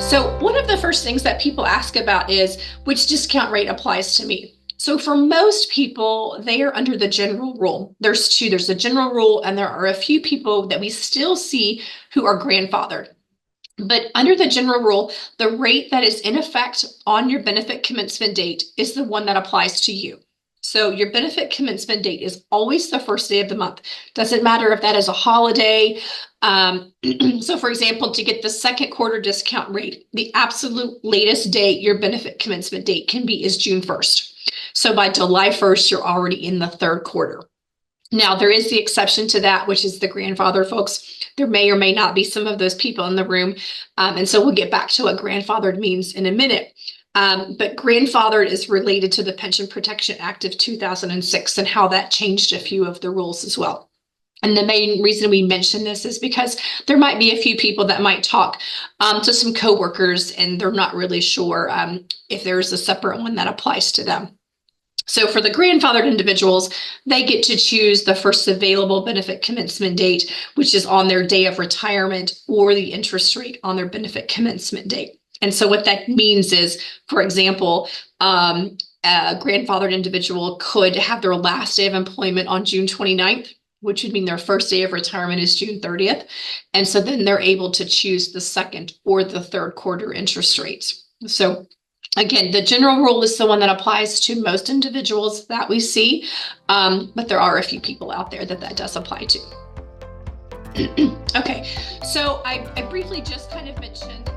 So one of the first things that people ask about is which discount rate applies to me. So for most people, they are under the general rule. There's two, there's the general rule, and there are a few people that we still see who are grandfathered. But under the general rule, the rate that is in effect on your benefit commencement date is the one that applies to you. So your benefit commencement date is always the first day of the month. Doesn't matter if that is a holiday. So for example, to get the second quarter discount rate, the absolute latest date your benefit commencement date can be is June 1st. So by July 1st, you're already in the third quarter. Now, there is the exception to that, which is the grandfather folks. There may or may not be some of those people in the room. And so we'll get back to what grandfathered means in a minute. But grandfathered is related to the Pension Protection Act of 2006 and how that changed a few of the rules as well. And the main reason we mention this is because there might be a few people that might talk to some coworkers and they're not really sure if there's a separate one that applies to them. So for the grandfathered individuals, they get to choose the first available benefit commencement date, which is on their day of retirement, or the interest rate on their benefit commencement date. And so what that means is, for example, a grandfathered individual could have their last day of employment on June 29th, which would mean their first day of retirement is June 30th. And so then they're able to choose the second or the third quarter interest rates. So again, the general rule is the one that applies to most individuals that we see, but there are a few people out there that does apply to. Okay, so I briefly just kind of mentioned